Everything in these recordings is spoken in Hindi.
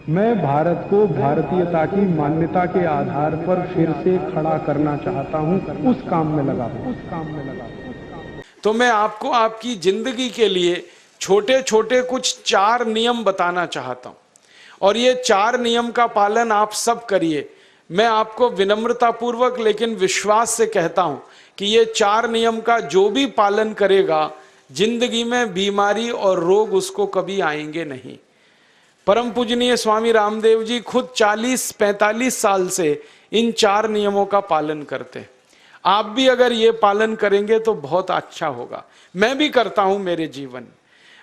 मैं भारत को भारतीयता की मान्यता के आधार पर फिर से खड़ा करना चाहता हूं, उस काम में लगा हूं। तो मैं आपको आपकी जिंदगी के लिए छोटे छोटे कुछ 4 नियम बताना चाहता हूं, और ये 4 नियम का पालन आप सब करिए। मैं आपको विनम्रतापूर्वक लेकिन विश्वास से कहता हूं कि ये 4 नियम का जो भी पालन करेगा, जिंदगी में बीमारी और रोग उसको कभी आएंगे नहीं। परम पूजनीय स्वामी रामदेव जी खुद 40-45 साल से इन 4 नियमों का पालन करते हैं। आप भी अगर ये पालन करेंगे तो बहुत अच्छा होगा। मैं भी करता हूं मेरे जीवन में।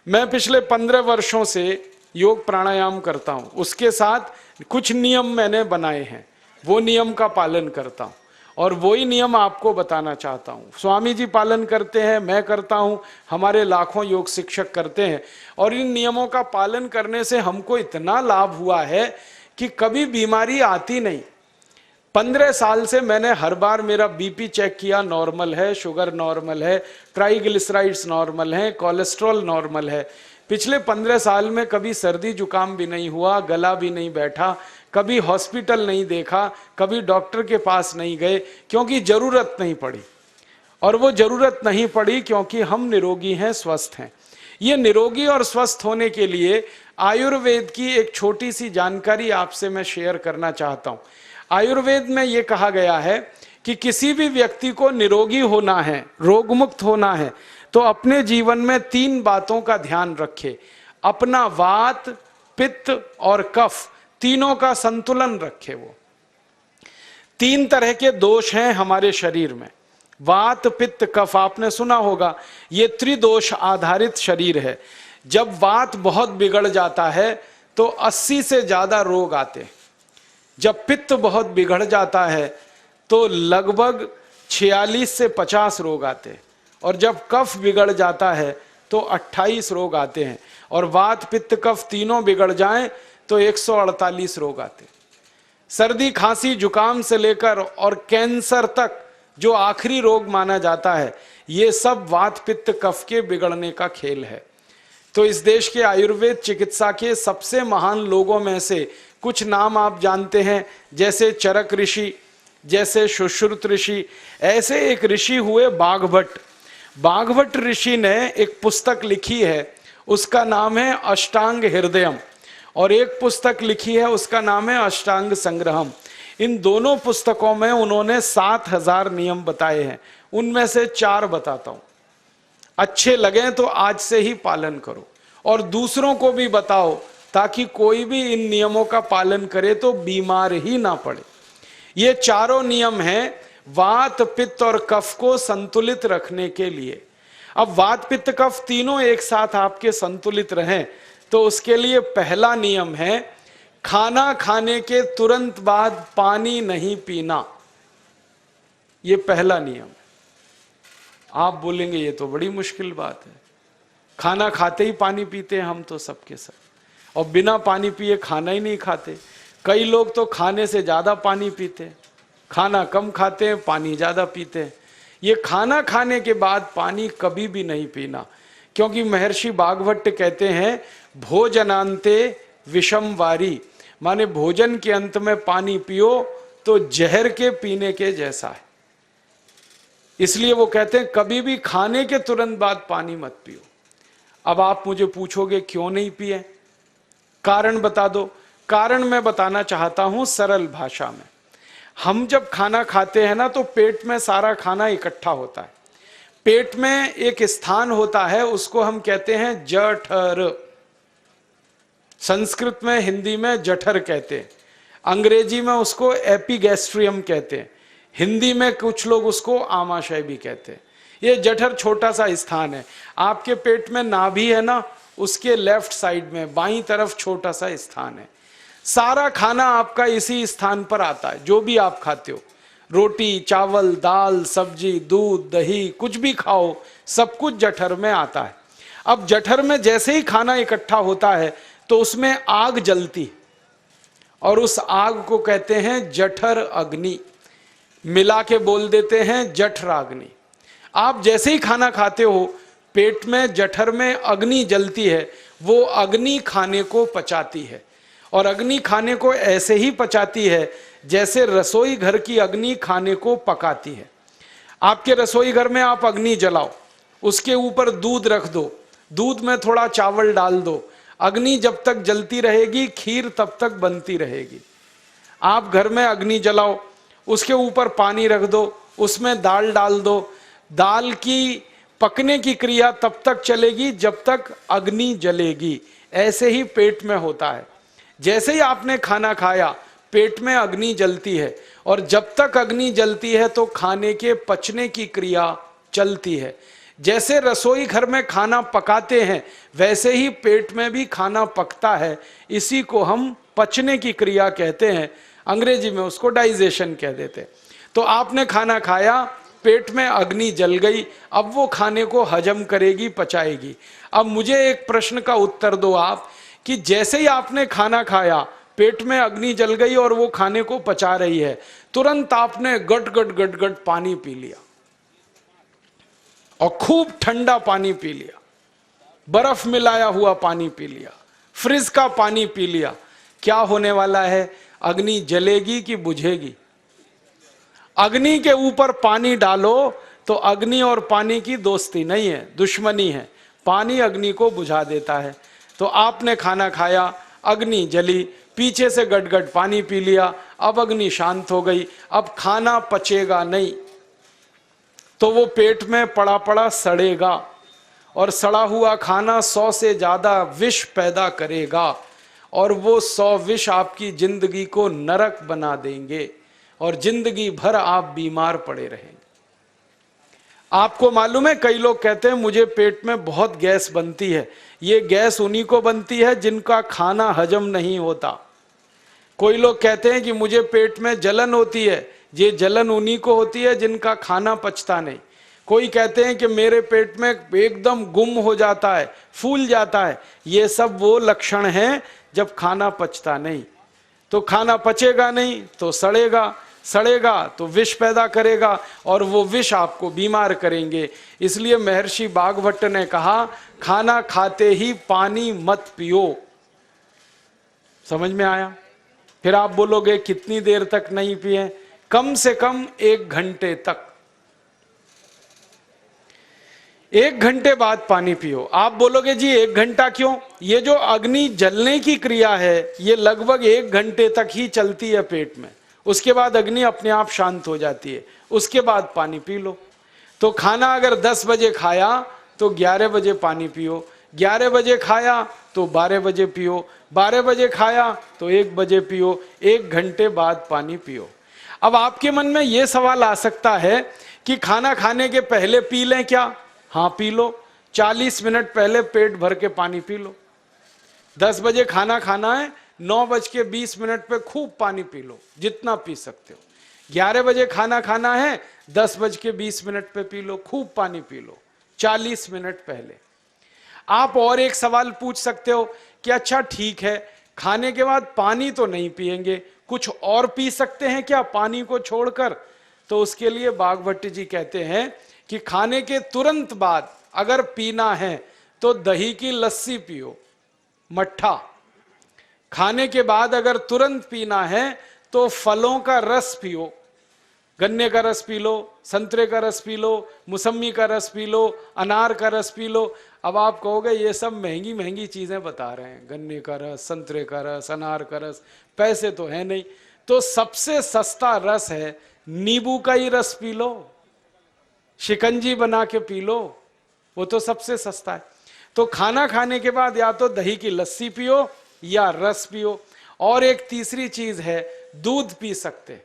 मैं पिछले 15 वर्षों से योग प्राणायाम करता हूं, उसके साथ कुछ नियम मैंने बनाए हैं, वो नियम का पालन करता हूं, और वही नियम आपको बताना चाहता हूं। स्वामी जी पालन करते हैं, मैं करता हूं, हमारे लाखों योग शिक्षक करते हैं, और इन नियमों का पालन करने से हमको इतना लाभ हुआ है कि कभी बीमारी आती नहीं। 15 साल से मैंने हर बार मेरा बीपी चेक किया, नॉर्मल है, शुगर नॉर्मल है, ट्राइग्लिसराइड्स नॉर्मल है, कोलेस्ट्रॉल नॉर्मल है। पिछले 15 साल में कभी सर्दी जुकाम भी नहीं हुआ, गला भी नहीं बैठा, कभी हॉस्पिटल नहीं देखा, कभी डॉक्टर के पास नहीं गए, क्योंकि जरूरत नहीं पड़ी। और वो जरूरत नहीं पड़ी क्योंकि हम निरोगी हैं, स्वस्थ हैं। ये निरोगी और स्वस्थ होने के लिए आयुर्वेद की एक छोटी सी जानकारी आपसे मैं शेयर करना चाहता हूं। आयुर्वेद में ये कहा गया है कि किसी भी व्यक्ति को निरोगी होना है, रोगमुक्त होना है, तो अपने जीवन में 3 बातों का ध्यान रखे। अपना वात, पित्त और कफ, तीनों का संतुलन रखे। वो 3 तरह के दोष हैं हमारे शरीर में, वात, पित्त, कफ। आपने सुना होगा, ये त्रिदोष आधारित शरीर है। जब वात बहुत बिगड़ जाता है तो 80 से ज्यादा रोग आते हैं। जब पित्त बहुत बिगड़ जाता है तो लगभग 46 से 50 रोग आते हैं, और जब कफ बिगड़ जाता है तो 28 रोग आते हैं, और वात, पित्त, कफ तीनों बिगड़ जाएं तो 148 रोग आते हैं। सर्दी, खांसी, जुकाम से लेकर और कैंसर तक जो आखिरी रोग माना जाता है, ये सब वात, पित्त, कफ के बिगड़ने का खेल है। तो इस देश के आयुर्वेद चिकित्सा के सबसे महान लोगों में से कुछ नाम आप जानते हैं, जैसे चरक ऋषि, जैसे सुश्रुत ऋषि। ऐसे एक ऋषि हुए बाघभट्ट। बाघभट्ट ऋषि ने एक पुस्तक लिखी है, उसका नाम है अष्टांग हृदयम, और एक पुस्तक लिखी है, उसका नाम है अष्टांग संग्रहम। इन दोनों पुस्तकों में उन्होंने 7000 नियम बताए हैं। उनमें से 4 बताता हूं, अच्छे लगे तो आज से ही पालन करो, और दूसरों को भी बताओ, ताकि कोई भी इन नियमों का पालन करे तो बीमार ही ना पड़े। ये चारों नियम हैं वात, पित्त और कफ को संतुलित रखने के लिए। अब वात, पित्त, कफ तीनों एक साथ आपके संतुलित रहें, तो उसके लिए पहला नियम है खाना खाने के तुरंत बाद पानी नहीं पीना। ये पहला नियम है। आप बोलेंगे ये तो बड़ी मुश्किल बात है, खाना खाते ही पानी पीते हैं हम तो सबके सब, और बिना पानी पिए खाना ही नहीं खाते। कई लोग तो खाने से ज्यादा पानी पीते हैं, खाना कम खाते हैं, पानी ज्यादा पीते हैं। ये खाना खाने के बाद पानी कभी भी नहीं पीना, क्योंकि महर्षि बाघभट्ट कहते हैं भोजनांते विषम वारी, माने भोजन के अंत में पानी पियो तो जहर के पीने के जैसा है। इसलिए वो कहते हैं कभी भी खाने के तुरंत बाद पानी मत पियो। अब आप मुझे पूछोगे क्यों नहीं पिए, कारण बता दो। कारण मैं बताना चाहता हूं सरल भाषा में। हम जब खाना खाते हैं ना, तो पेट में सारा खाना इकट्ठा होता है। पेट में एक स्थान होता है, उसको हम कहते हैं जठर। संस्कृत में, हिंदी में जठर कहते हैं, अंग्रेजी में उसको एपिगैस्ट्रियम कहते हैं, हिंदी में कुछ लोग उसको आमाशय भी कहते हैं। ये जठर छोटा सा स्थान है। आपके पेट में नाभि है ना, उसके लेफ्ट साइड में बाईं तरफ छोटा सा स्थान है। सारा खाना आपका इसी स्थान पर आता है। जो भी आप खाते हो, रोटी, चावल, दाल, सब्जी, दूध, दही, कुछ भी खाओ, सब कुछ जठर में आता है। अब जठर में जैसे ही खाना इकट्ठा होता है तो उसमें आग जलती, और उस आग को कहते हैं जठर अग्नि। मिला के बोल देते हैं जठराग्नि। आप जैसे ही खाना खाते हो, पेट में, जठर में अग्नि जलती है, वो अग्नि खाने को पचाती है, और अग्नि खाने को ऐसे ही पचाती है जैसे रसोई घर की अग्नि खाने को पकाती है। आपके रसोई घर में आप अग्नि जलाओ, उसके ऊपर दूध रख दो, दूध में थोड़ा चावल डाल दो, अग्नि जब तक जलती रहेगी खीर तब तक बनती रहेगी। आप घर में अग्नि जलाओ, उसके ऊपर पानी रख दो, उसमें दाल डाल दो, दाल की पकने की क्रिया तब तक चलेगी जब तक अग्नि जलेगी। ऐसे ही पेट में होता है, जैसे ही आपने खाना खाया पेट में अग्नि जलती है, और जब तक अग्नि जलती है तो खाने के पचने की क्रिया चलती है। जैसे रसोई घर में खाना पकाते हैं वैसे ही पेट में भी खाना पकता है, इसी को हम पचने की क्रिया कहते हैं, अंग्रेजी में उसको डाइजेशन कह देते हैं। तो आपने खाना खाया, पेट में अग्नि जल गई, अब वो खाने को हजम करेगी, पचाएगी। अब मुझे एक प्रश्न का उत्तर दो आप, कि जैसे ही आपने खाना खाया पेट में अग्नि जल गई और वो खाने को पचा रही है, तुरंत आपने गट गट गट गट पानी पी लिया और खूब ठंडा पानी पी लिया, बर्फ मिलाया हुआ पानी पी लिया, फ्रिज का पानी पी लिया, क्या होने वाला है? अग्नि जलेगी कि बुझेगी? अग्नि के ऊपर पानी डालो तो अग्नि और पानी की दोस्ती नहीं है, दुश्मनी है। पानी अग्नि को बुझा देता है। तो आपने खाना खाया, अग्नि जली, पीछे से गटगट पानी पी लिया, अब अग्नि शांत हो गई, अब खाना पचेगा नहीं, तो वो पेट में पड़ा पड़ा सड़ेगा, और सड़ा हुआ खाना 100 से ज्यादा विष पैदा करेगा, और वो 100 विष आपकी जिंदगी को नरक बना देंगे और जिंदगी भर आप बीमार पड़े रहेंगे। आपको मालूम है, कई लोग कहते हैं मुझे पेट में बहुत गैस बनती है। ये गैस उन्हीं को बनती है जिनका खाना हजम नहीं होता। कोई लोग कहते हैं कि मुझे पेट में जलन होती है, ये जलन उन्हीं को होती है जिनका खाना पचता नहीं। कोई कहते हैं कि मेरे पेट में एकदम गुम हो जाता है, फूल जाता है, ये सब वो लक्षण हैं जब खाना पचता नहीं। तो खाना पचेगा नहीं तो सड़ेगा, सड़ेगा तो विष पैदा करेगा, और वो विष आपको बीमार करेंगे। इसलिए महर्षि भागवत ने कहा, खाना खाते ही पानी मत पियो। समझ में आया? फिर आप बोलोगे कितनी देर तक नहीं पिए? कम से कम 1 घंटे तक। 1 घंटे बाद पानी पियो। आप बोलोगे जी 1 घंटा क्यों? ये जो अग्नि जलने की क्रिया है ये लगभग 1 घंटे तक ही चलती है पेट में, उसके बाद अग्नि अपने आप शांत हो जाती है, उसके बाद पानी पी लो। तो खाना अगर 10 बजे खाया तो 11 बजे पानी पियो, 11 बजे खाया तो 12 बजे पियो, 12 बजे खाया तो 1 बजे पियो, 1 घंटे बाद पानी पियो। अब आपके मन में यह सवाल आ सकता है कि खाना खाने के पहले पी लें क्या? हाँ पी लो, 40 मिनट पहले पेट भर के पानी पी लो। 10 बजे खाना खाना है, 9:20 पे खूब पानी पी लो, जितना पी सकते हो। 11 बजे खाना खाना है, 10:20 पे पी लो, खूब पानी पी लो, 40 मिनट पहले। आप और एक सवाल पूछ सकते हो कि अच्छा ठीक है, खाने के बाद पानी तो नहीं पिएंगे, कुछ और पी सकते हैं क्या पानी को छोड़कर? तो उसके लिए भागवत जी कहते हैं कि खाने के तुरंत बाद अगर पीना है तो दही की लस्सी पियो, मट्ठा। खाने के बाद अगर तुरंत पीना है तो फलों का रस पियो, गन्ने का रस पी लो, संतरे का रस पी लो, मौसमी का रस पी लो, अनार का रस पी लो। अब आप कहोगे ये सब महंगी महंगी चीजें बता रहे हैं, गन्ने का रस, संतरे का रस, अनार का रस, पैसे तो है नहीं। तो सबसे सस्ता रस है नींबू का ही रस पी लो, शिकंजी बना के पी लो, वो तो सबसे सस्ता है। तो खाना खाने के बाद या तो दही की लस्सी पियो या रस पियो। और एक तीसरी चीज है, दूध पी सकते।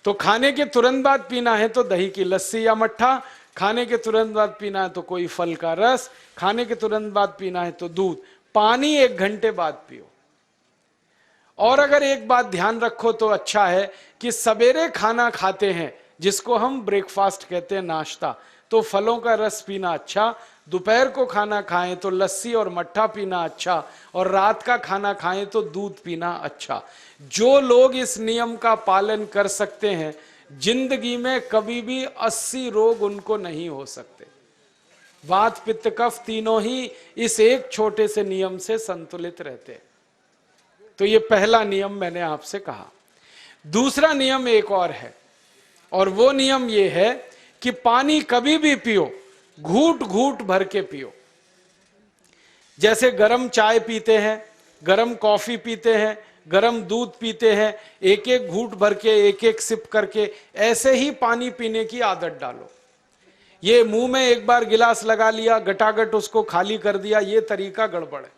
तो खाने के तुरंत बाद पीना है तो दही की लस्सी या मट्ठा, खाने के तुरंत बाद पीना है तो कोई फल का रस, खाने के तुरंत बाद पीना है तो दूध। पानी 1 घंटे बाद पियो। और अगर एक बात ध्यान रखो तो अच्छा है कि सवेरे खाना खाते हैं जिसको हम ब्रेकफास्ट कहते हैं, नाश्ता, तो फलों का रस पीना अच्छा, दोपहर को खाना खाएं तो लस्सी और मट्ठा पीना अच्छा, और रात का खाना खाएं तो दूध पीना अच्छा। जो लोग इस नियम का पालन कर सकते हैं जिंदगी में कभी भी 80 रोग उनको नहीं हो सकते। वात पित्त कफ तीनों ही इस एक छोटे से नियम से संतुलित रहते हैं। तो ये पहला नियम मैंने आपसे कहा। दूसरा नियम एक और है, और वो नियम ये है कि पानी कभी भी पियो, घूट घूट भर के पियो। जैसे गरम चाय पीते हैं, गरम कॉफी पीते हैं, गरम दूध पीते हैं, एक एक घूट भर के, एक एक सिप करके, ऐसे ही पानी पीने की आदत डालो। ये मुंह में एक बार गिलास लगा लिया, गटागट उसको खाली कर दिया, ये तरीका गड़बड़ है।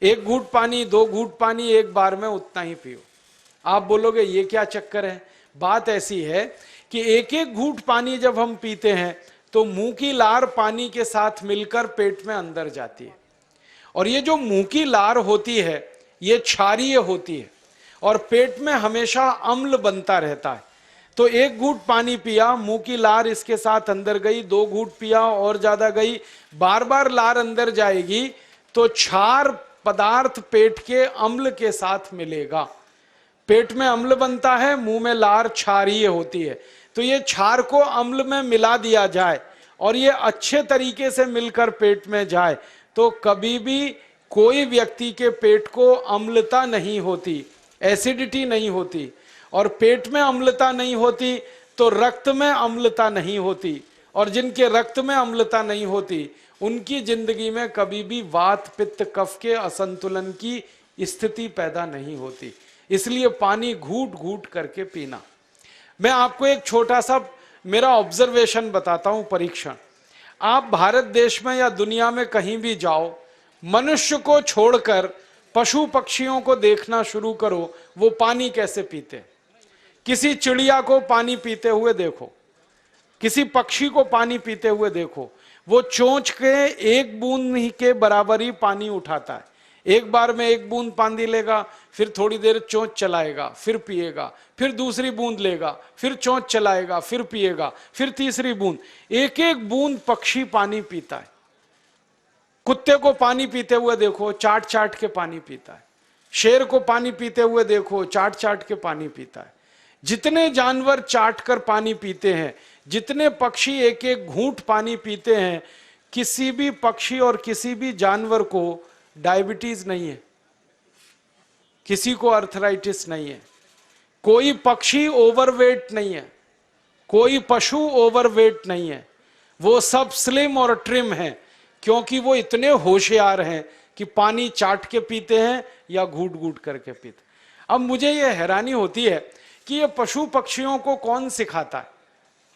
एक घूट पानी, दो घूट पानी एक बार में उतना ही पियो। आप बोलोगे ये क्या चक्कर है? बात ऐसी है कि एक एक घूट पानी जब हम पीते हैं तो मुंह की लार पानी के साथ मिलकर पेट में अंदर जाती है, और ये जो मुंह की लार होती है ये क्षारीय होती है, और पेट में हमेशा अम्ल बनता रहता है। तो एक घूट पानी पिया, मुंह की लार इसके साथ अंदर गई, दो घूट पिया और ज्यादा गई, बार बार लार अंदर जाएगी तो क्षार पदार्थ पेट के अम्ल के साथ मिलेगा। पेट में अम्ल बनता है, मुंह में लार क्षारीय होती है। तो ये क्षार को अम्ल में मिला दिया जाए और ये अच्छे तरीके से मिलकर पेट में जाए तो कभी भी कोई व्यक्ति के पेट को अम्लता नहीं होती, एसिडिटी नहीं होती। और पेट में अम्लता नहीं होती तो रक्त में अम्लता नहीं होती, और जिनके रक्त में अम्लता नहीं होती उनकी जिंदगी में कभी भी वात पित्त कफ के असंतुलन की स्थिति पैदा नहीं होती। इसलिए पानी घूट घूट करके पीना। मैं आपको एक छोटा सा मेरा ऑब्जर्वेशन बताता हूं, परीक्षण। आप भारत देश में या दुनिया में कहीं भी जाओ, मनुष्य को छोड़कर पशु पक्षियों को देखना शुरू करो, वो पानी कैसे पीते। किसी चिड़िया को पानी पीते हुए देखो, किसी पक्षी को पानी पीते हुए देखो, वो चोंच के एक बूंद ही के बराबर ही पानी उठाता है। एक बार में एक बूंद पानी लेगा, फिर थोड़ी देर चोंच चलाएगा, फिर पिएगा, फिर दूसरी बूंद लेगा, फिर चोंच चलाएगा, फिर पिएगा, फिर तीसरी बूंद। एक एक बूंद पक्षी पानी पीता है। कुत्ते को पानी पीते हुए देखो, चाट चाट के पानी पीता है। शेर को पानी पीते हुए देखो, चाट चाट के पानी पीता है। जितने जानवर चाट कर पानी पीते हैं, जितने पक्षी एक एक घूंट पानी पीते हैं, किसी भी पक्षी और किसी भी जानवर को डायबिटीज नहीं है, किसी को अर्थराइटिस नहीं है, कोई पक्षी ओवरवेट नहीं है, कोई पशु ओवरवेट नहीं है। वो सब स्लिम और ट्रिम हैं, क्योंकि वो इतने होशियार हैं कि पानी चाट के पीते हैं या घूट घूट करके पीते। अब मुझे ये हैरानी होती है कि ये पशु पक्षियों को कौन सिखाता है?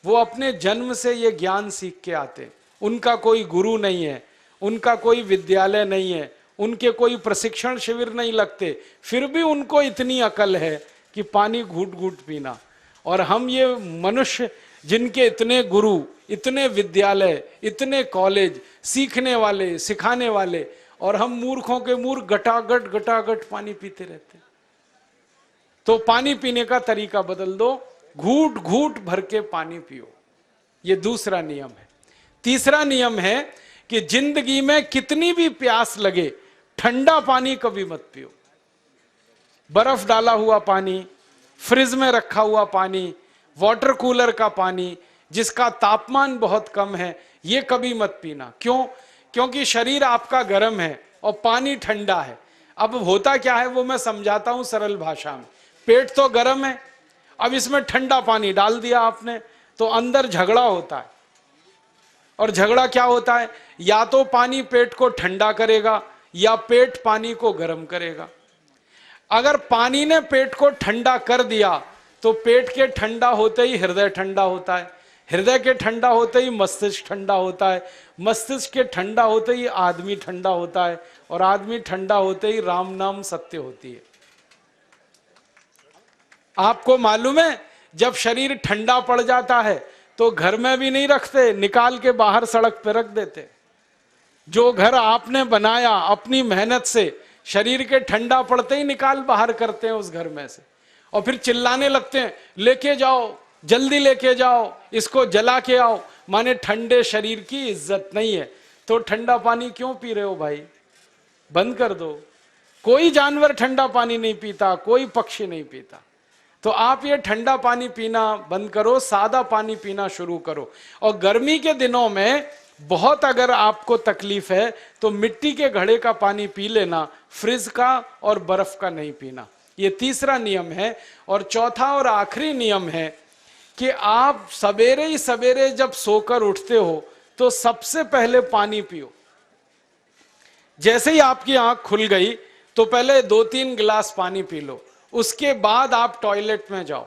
वो अपने जन्म से ये ज्ञान सीख के आते हैं। उनका कोई गुरु नहीं है, उनका कोई विद्यालय नहीं है, उनके कोई प्रशिक्षण शिविर नहीं लगते, फिर भी उनको इतनी अकल है कि पानी घूट घूट पीना। और हम ये मनुष्य जिनके इतने गुरु, इतने विद्यालय, इतने कॉलेज, सीखने वाले, सिखाने वाले, और हम मूर्खों के मूर्ख गटागट गटागट पानी पीते रहते। तो पानी पीने का तरीका बदल दो, घूट घूट भर के पानी पियो। ये दूसरा नियम है। तीसरा नियम है कि जिंदगी में कितनी भी प्यास लगे, ठंडा पानी कभी मत पियो। बर्फ डाला हुआ पानी, फ्रिज में रखा हुआ पानी, वाटर कूलर का पानी जिसका तापमान बहुत कम है, ये कभी मत पीना। क्यों? क्योंकि शरीर आपका गर्म है और पानी ठंडा है। अब होता क्या है वो मैं समझाता हूं सरल भाषा में। पेट तो गर्म है, अब इसमें ठंडा पानी डाल दिया आपने तो अंदर झगड़ा होता है। और झगड़ा क्या होता है? या तो पानी पेट को ठंडा करेगा या पेट पानी को गर्म करेगा। अगर पानी ने पेट को ठंडा कर दिया तो पेट के ठंडा होते ही हृदय ठंडा होता है, हृदय के ठंडा होते ही मस्तिष्क ठंडा होता है, मस्तिष्क के ठंडा होते ही आदमी ठंडा होता है, और आदमी ठंडा होते ही राम नाम सत्य होती है। आपको मालूम है जब शरीर ठंडा पड़ जाता है तो घर में भी नहीं रखते, निकाल के बाहर सड़क पर रख देते। जो घर आपने बनाया अपनी मेहनत से, शरीर के ठंडा पड़ते ही निकाल बाहर करते हैं उस घर में से, और फिर चिल्लाने लगते हैं लेके जाओ, जल्दी लेके जाओ, इसको जला के आओ। माने ठंडे शरीर की इज्जत नहीं है। तो ठंडा पानी क्यों पी रहे हो भाई? बंद कर दो। कोई जानवर ठंडा पानी नहीं पीता, कोई पक्षी नहीं पीता। तो आप ये ठंडा पानी पीना बंद करो, सादा पानी पीना शुरू करो। और गर्मी के दिनों में बहुत अगर आपको तकलीफ है तो मिट्टी के घड़े का पानी पी लेना, फ्रिज का और बर्फ का नहीं पीना। ये तीसरा नियम है। और चौथा और आखिरी नियम है कि आप सवेरे ही सवेरे जब सोकर उठते हो तो सबसे पहले पानी पियो। जैसे ही आपकी आंख खुल गई तो पहले 2-3 गिलास पानी पी लो, उसके बाद आप टॉयलेट में जाओ।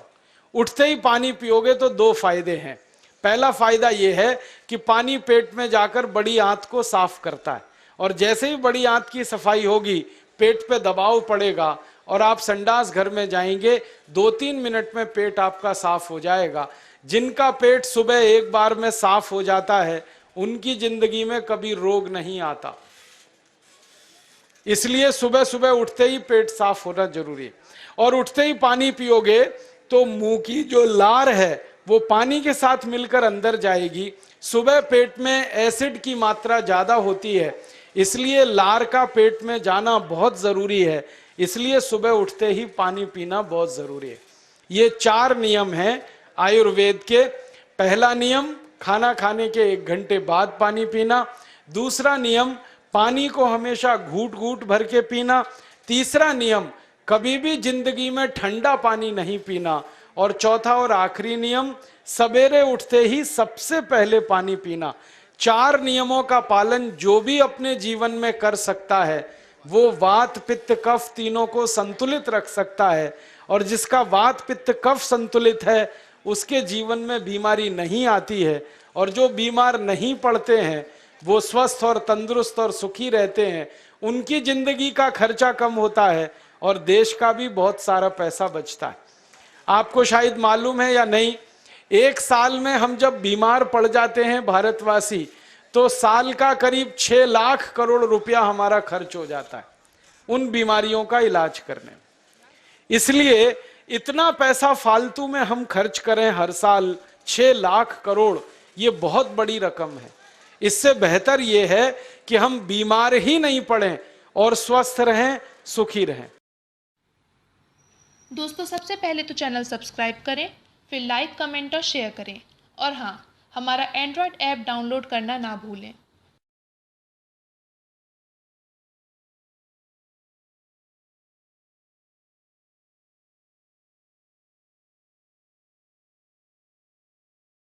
उठते ही पानी पियोगे तो 2 फायदे हैं। पहला फायदा यह है कि पानी पेट में जाकर बड़ी आंत को साफ करता है, और जैसे ही बड़ी आंत की सफाई होगी पेट पे दबाव पड़ेगा और आप संडास घर में जाएंगे, 2-3 मिनट में पेट आपका साफ हो जाएगा। जिनका पेट सुबह एक बार में साफ हो जाता है उनकी जिंदगी में कभी रोग नहीं आता। इसलिए सुबह सुबह उठते ही पेट साफ होना जरूरी है। और उठते ही पानी पियोगे तो मुंह की जो लार है वो पानी के साथ मिलकर अंदर जाएगी। सुबह पेट में एसिड की मात्रा ज्यादा होती है, इसलिए लार का पेट में जाना बहुत जरूरी है। इसलिए सुबह उठते ही पानी पीना बहुत जरूरी है। ये 4 नियम हैं आयुर्वेद के। पहला नियम, खाना खाने के 1 घंटे बाद पानी पीना। दूसरा नियम, पानी को हमेशा घूट घूट भर के पीना। तीसरा नियम, कभी भी जिंदगी में ठंडा पानी नहीं पीना। और चौथा और आखिरी नियम, सवेरे उठते ही सबसे पहले पानी पीना। 4 नियमों का पालन जो भी अपने जीवन में कर सकता है वो वात पित्त कफ तीनों को संतुलित रख सकता है। और जिसका वात पित्त कफ संतुलित है उसके जीवन में बीमारी नहीं आती है। और जो बीमार नहीं पड़ते हैं वो स्वस्थ और तंदुरुस्त और सुखी रहते हैं। उनकी जिंदगी का खर्चा कम होता है और देश का भी बहुत सारा पैसा बचता है। आपको शायद मालूम है या नहीं, 1 साल में हम जब बीमार पड़ जाते हैं भारतवासी, तो साल का करीब 6 लाख करोड़ रुपया हमारा खर्च हो जाता है उन बीमारियों का इलाज करने में। इसलिए इतना पैसा फालतू में हम खर्च करें हर साल 6 लाख करोड़, ये बहुत बड़ी रकम है। इससे बेहतर ये है कि हम बीमार ही नहीं पड़ें और स्वस्थ रहें, सुखी रहें। दोस्तों, सबसे पहले तो चैनल सब्सक्राइब करें, फिर लाइक, कमेंट और शेयर करें। और हाँ, हमारा एंड्रॉयड ऐप डाउनलोड करना ना भूलें।